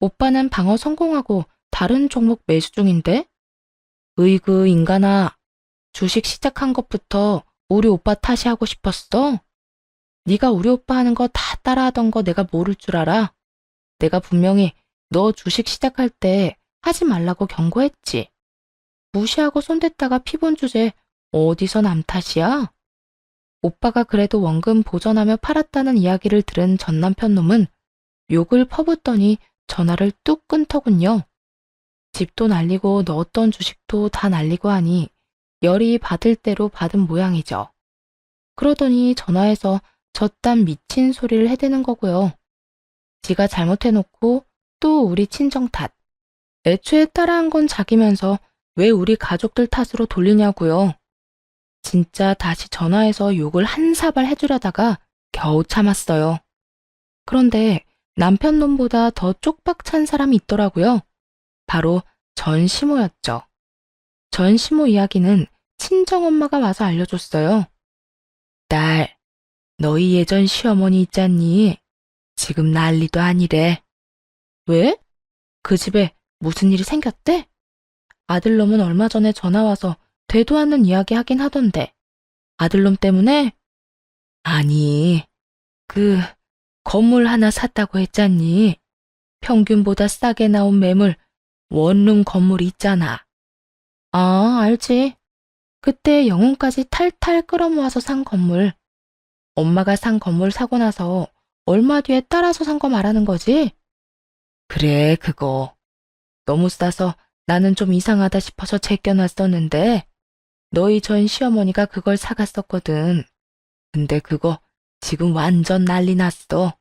오빠는 방어 성공하고 다른 종목 매수 중인데? 으이그 인간아, 주식 시작한 것부터 우리 오빠 탓이 하고 싶었어? 네가 우리 오빠 하는 거 다 따라하던 거 내가 모를 줄 알아? 내가 분명히 너 주식 시작할 때 하지 말라고 경고했지. 무시하고 손댔다가 피본 주제 어디서 남 탓이야? 오빠가 그래도 원금 보전하며 팔았다는 이야기를 들은 전 남편 놈은 욕을 퍼붓더니 전화를 뚝 끊더군요. 집도 날리고 넣었던 주식도 다 날리고 하니 열이 받을 대로 받은 모양이죠. 그러더니 전화해서 저딴 미친 소리를 해대는 거고요. 지가 잘못해놓고 또 우리 친정 탓. 애초에 따라한 건 자기면서 왜 우리 가족들 탓으로 돌리냐고요. 진짜 다시 전화해서 욕을 한 사발 해주려다가 겨우 참았어요. 그런데 남편 놈보다 더 쪽박 찬 사람이 있더라고요. 바로 전시모였죠. 전시모 이야기는 친정엄마가 와서 알려줬어요. 딸, 너희 예전 시어머니 있잖니? 지금 난리도 아니래. 왜? 그 집에 무슨 일이 생겼대? 아들놈은 얼마 전에 전화와서 되도 않는 이야기 하긴 하던데. 아들놈 때문에? 아니, 그 건물 하나 샀다고 했잖니. 평균보다 싸게 나온 매물 원룸 건물 있잖아. 아, 알지. 그때 영혼까지 탈탈 끌어모아서 산 건물. 엄마가 산 건물 사고 나서 얼마 뒤에 따라서 산 거 말하는 거지? 그래, 그거. 너무 싸서 나는 좀 이상하다 싶어서 제껴놨었는데 너희 전 시어머니가 그걸 사갔었거든. 근데 그거 지금 완전 난리 났어.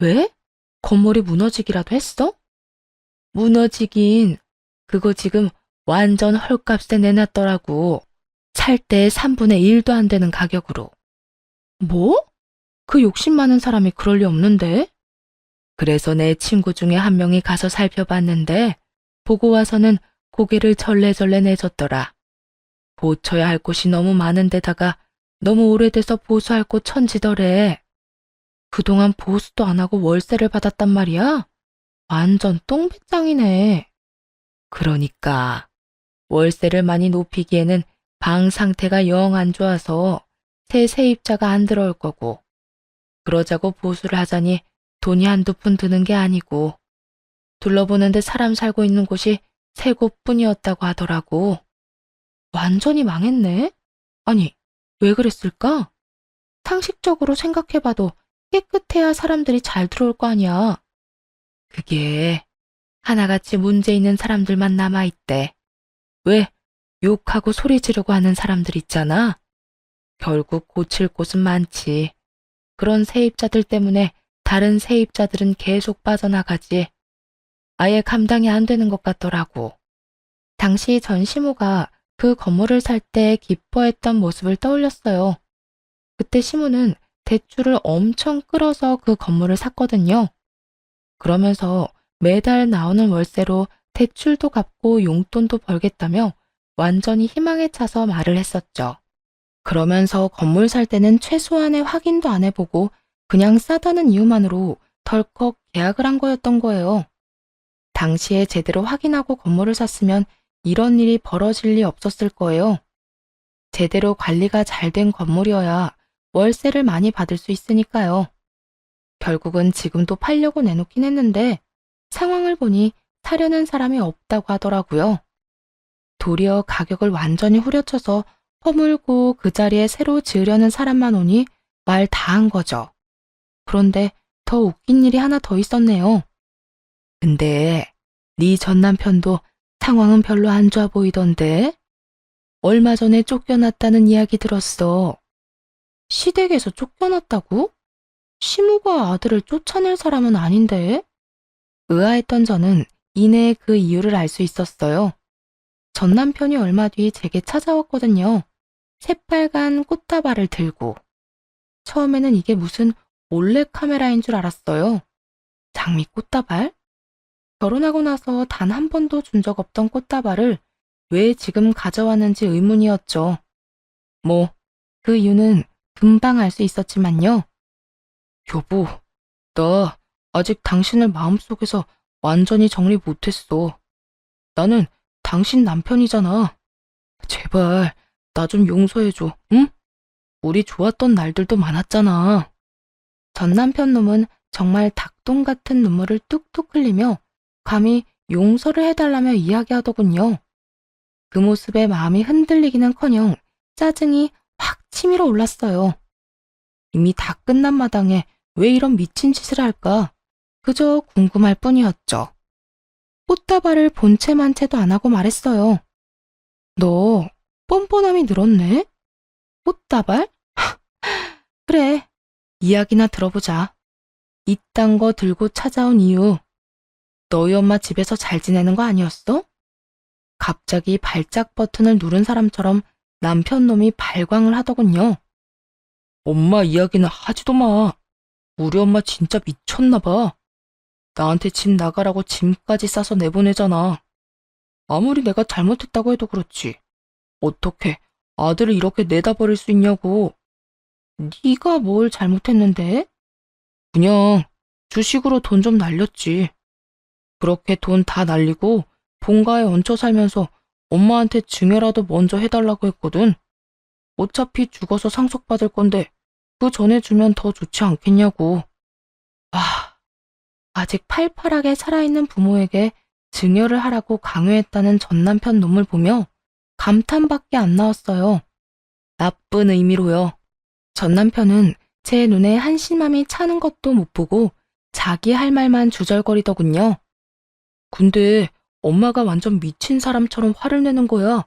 왜? 건물이 무너지기라도 했어? 무너지긴. 그거 지금 완전 헐값에 내놨더라고. 살 때 3분의 1도 안 되는 가격으로. 뭐? 그 욕심 많은 사람이 그럴 리 없는데? 그래서 내 친구 중에 한 명이 가서 살펴봤는데 보고 와서는 고개를 절레절레 내줬더라. 고쳐야 할 곳이 너무 많은 데다가 너무 오래돼서 보수할 곳 천지더래. 그동안 보수도 안 하고 월세를 받았단 말이야? 완전 똥배짱이네. 그러니까 월세를 많이 높이기에는 방 상태가 영 안 좋아서 새 세입자가 안 들어올 거고, 그러자고 보수를 하자니 돈이 한두 푼 드는 게 아니고, 둘러보는데 사람 살고 있는 곳이 세 곳뿐이었다고 하더라고. 완전히 망했네? 아니, 왜 그랬을까? 상식적으로 생각해봐도 깨끗해야 사람들이 잘 들어올 거 아니야. 그게 하나같이 문제 있는 사람들만 남아있대. 왜 욕하고 소리 지르고 하는 사람들 있잖아. 결국 고칠 곳은 많지. 그런 세입자들 때문에 다른 세입자들은 계속 빠져나가지. 아예 감당이 안 되는 것 같더라고. 당시 전시모가 그 건물을 살 때 기뻐했던 모습을 떠올렸어요. 그때 시모는 대출을 엄청 끌어서 그 건물을 샀거든요. 그러면서 매달 나오는 월세로 대출도 갚고 용돈도 벌겠다며 완전히 희망에 차서 말을 했었죠. 그러면서 건물 살 때는 최소한의 확인도 안 해보고 그냥 싸다는 이유만으로 덜컥 계약을 한 거였던 거예요. 당시에 제대로 확인하고 건물을 샀으면 이런 일이 벌어질 리 없었을 거예요. 제대로 관리가 잘 된 건물이어야 월세를 많이 받을 수 있으니까요. 결국은 지금도 팔려고 내놓긴 했는데 상황을 보니 사려는 사람이 없다고 하더라고요. 도리어 가격을 완전히 후려쳐서 허물고 그 자리에 새로 지으려는 사람만 오니 말 다 한 거죠. 그런데 더 웃긴 일이 하나 더 있었네요. 근데 네 전 남편도 상황은 별로 안 좋아 보이던데? 얼마 전에 쫓겨났다는 이야기 들었어. 시댁에서 쫓겨났다고? 시모가 아들을 쫓아낼 사람은 아닌데? 의아했던 저는 이내 그 이유를 알 수 있었어요. 전 남편이 얼마 뒤 제게 찾아왔거든요. 새빨간 꽃다발을 들고. 처음에는 이게 무슨 몰래카메라인 줄 알았어요. 장미 꽃다발? 결혼하고 나서 단 한 번도 준 적 없던 꽃다발을 왜 지금 가져왔는지 의문이었죠. 뭐, 그 이유는 금방 알 수 있었지만요. 여보, 나 아직 당신을 마음속에서 완전히 정리 못했어. 나는 당신 남편이잖아. 제발, 나 좀 용서해줘, 응? 우리 좋았던 날들도 많았잖아. 전 남편 놈은 정말 닭똥 같은 눈물을 뚝뚝 흘리며 감히 용서를 해달라며 이야기하더군요. 그 모습에 마음이 흔들리기는커녕 짜증이 확 치밀어 올랐어요. 이미 다 끝난 마당에 왜 이런 미친 짓을 할까? 그저 궁금할 뿐이었죠. 꽃다발을 본체만 채도 안 하고 말했어요. 너 뻔뻔함이 늘었네? 꽃다발? 그래, 이야기나 들어보자. 이딴 거 들고 찾아온 이유, 너희 엄마 집에서 잘 지내는 거 아니었어? 갑자기 발작 버튼을 누른 사람처럼 남편 놈이 발광을 하더군요. 엄마 이야기는 하지도 마. 우리 엄마 진짜 미쳤나 봐. 나한테 집 나가라고 짐까지 싸서 내보내잖아. 아무리 내가 잘못했다고 해도 그렇지. 어떻게 아들을 이렇게 내다 버릴 수 있냐고. 네가 뭘 잘못했는데? 그냥 주식으로 돈 좀 날렸지. 그렇게 돈 다 날리고 본가에 얹혀 살면서 엄마한테 증여라도 먼저 해달라고 했거든. 어차피 죽어서 상속받을 건데 그 전에 주면 더 좋지 않겠냐고. 아직 팔팔하게 살아있는 부모에게 증여를 하라고 강요했다는 전 남편 놈을 보며 감탄밖에 안 나왔어요. 나쁜 의미로요. 전 남편은 제 눈에 한심함이 차는 것도 못 보고 자기 할 말만 주절거리더군요. 근데 엄마가 완전 미친 사람처럼 화를 내는 거야.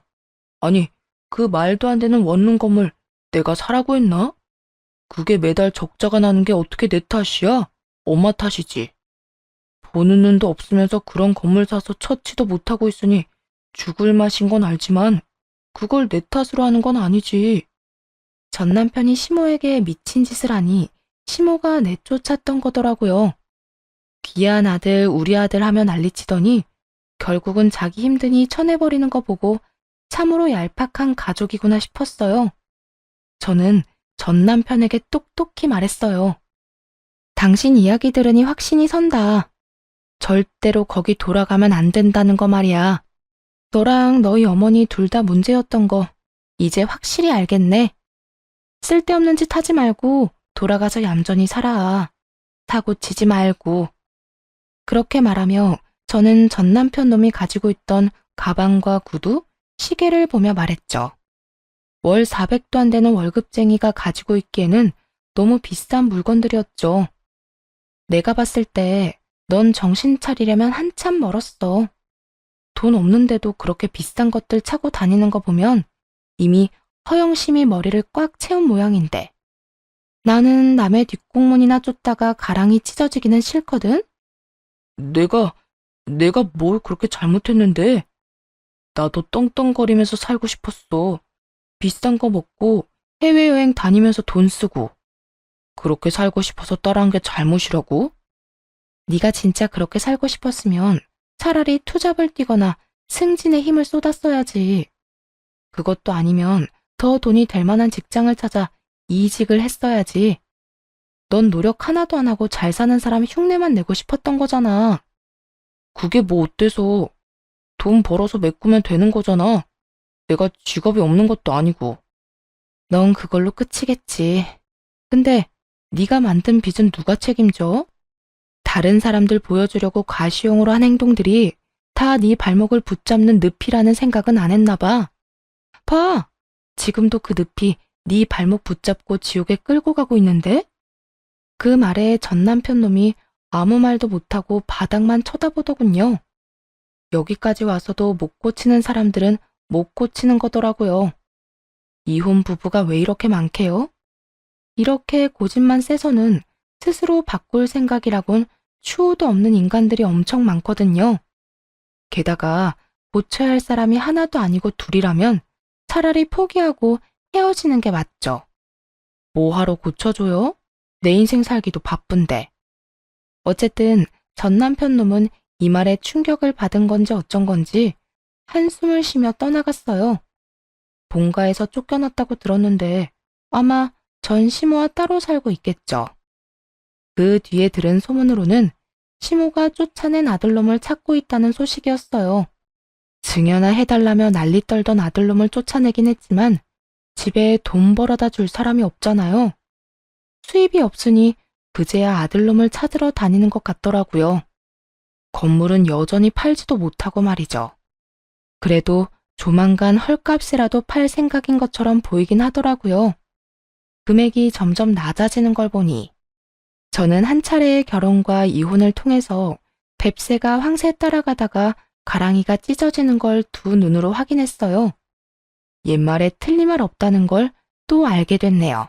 아니, 그 말도 안 되는 원룸 건물 내가 사라고 했나? 그게 매달 적자가 나는 게 어떻게 내 탓이야? 엄마 탓이지. 보는 눈도 없으면서 그런 건물 사서 처치도 못하고 있으니 죽을 맛인 건 알지만 그걸 내 탓으로 하는 건 아니지. 전 남편이 시모에게 미친 짓을 하니 시모가 내쫓았던 거더라고요. 귀한 아들, 우리 아들 하며 난리치더니 결국은 자기 힘드니 쳐내버리는 거 보고 참으로 얄팍한 가족이구나 싶었어요. 저는 전 남편에게 똑똑히 말했어요. 당신 이야기 들으니 확신이 선다. 절대로 거기 돌아가면 안 된다는 거 말이야. 너랑 너희 어머니 둘 다 문제였던 거 이제 확실히 알겠네. 쓸데없는 짓 하지 말고 돌아가서 얌전히 살아. 사고 치지 말고. 그렇게 말하며 저는 전 남편 놈이 가지고 있던 가방과 구두, 시계를 보며 말했죠. 월 400도 안 되는 월급쟁이가 가지고 있기에는 너무 비싼 물건들이었죠. 내가 봤을 때 넌 정신 차리려면 한참 멀었어. 돈 없는데도 그렇게 비싼 것들 차고 다니는 거 보면 이미 허영심이 머리를 꽉 채운 모양인데. 나는 남의 뒷공문이나 쫓다가 가랑이 찢어지기는 싫거든? 내가 뭘 그렇게 잘못했는데? 나도 떵떵거리면서 살고 싶었어. 비싼 거 먹고 해외여행 다니면서 돈 쓰고. 그렇게 살고 싶어서 따라한 게 잘못이라고? 네가 진짜 그렇게 살고 싶었으면 차라리 투잡을 뛰거나 승진에 힘을 쏟았어야지. 그것도 아니면 더 돈이 될 만한 직장을 찾아 이직을 했어야지. 넌 노력 하나도 안 하고 잘 사는 사람 흉내만 내고 싶었던 거잖아. 그게 뭐 어때서? 돈 벌어서 메꾸면 되는 거잖아. 내가 직업이 없는 것도 아니고. 넌 그걸로 끝이겠지. 근데 네가 만든 빚은 누가 책임져? 다른 사람들 보여주려고 가시용으로 한 행동들이 다 네 발목을 붙잡는 늪이라는 생각은 안 했나 봐. 봐! 지금도 그 늪이 네 발목 붙잡고 지옥에 끌고 가고 있는데? 그 말에 전 남편 놈이 아무 말도 못하고 바닥만 쳐다보더군요. 여기까지 와서도 못 고치는 사람들은 못 고치는 거더라고요. 이혼 부부가 왜 이렇게 많게요? 이렇게 고집만 세서는 스스로 바꿀 생각이라곤 추호도 없는 인간들이 엄청 많거든요. 게다가 고쳐야 할 사람이 하나도 아니고 둘이라면 차라리 포기하고 헤어지는 게 맞죠. 뭐하러 고쳐줘요? 내 인생 살기도 바쁜데. 어쨌든 전 남편 놈은 이 말에 충격을 받은 건지 어쩐 건지 한숨을 쉬며 떠나갔어요. 본가에서 쫓겨났다고 들었는데 아마 전 시모와 따로 살고 있겠죠. 그 뒤에 들은 소문으로는 시모가 쫓아낸 아들놈을 찾고 있다는 소식이었어요. 증여나 해달라며 난리 떨던 아들놈을 쫓아내긴 했지만 집에 돈 벌어다 줄 사람이 없잖아요. 수입이 없으니 그제야 아들놈을 찾으러 다니는 것 같더라고요. 건물은 여전히 팔지도 못하고 말이죠. 그래도 조만간 헐값이라도 팔 생각인 것처럼 보이긴 하더라고요. 금액이 점점 낮아지는 걸 보니 저는 한 차례의 결혼과 이혼을 통해서 뱁새가 황새 따라가다가 가랑이가 찢어지는 걸 두 눈으로 확인했어요. 옛말에 틀림말 없다는 걸 또 알게 됐네요.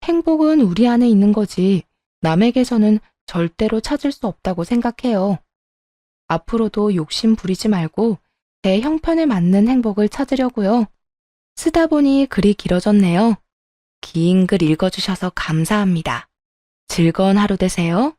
행복은 우리 안에 있는 거지 남에게서는 절대로 찾을 수 없다고 생각해요. 앞으로도 욕심 부리지 말고 제 형편에 맞는 행복을 찾으려고요. 쓰다 보니 글이 길어졌네요. 긴 글 읽어주셔서 감사합니다. 즐거운 하루 되세요.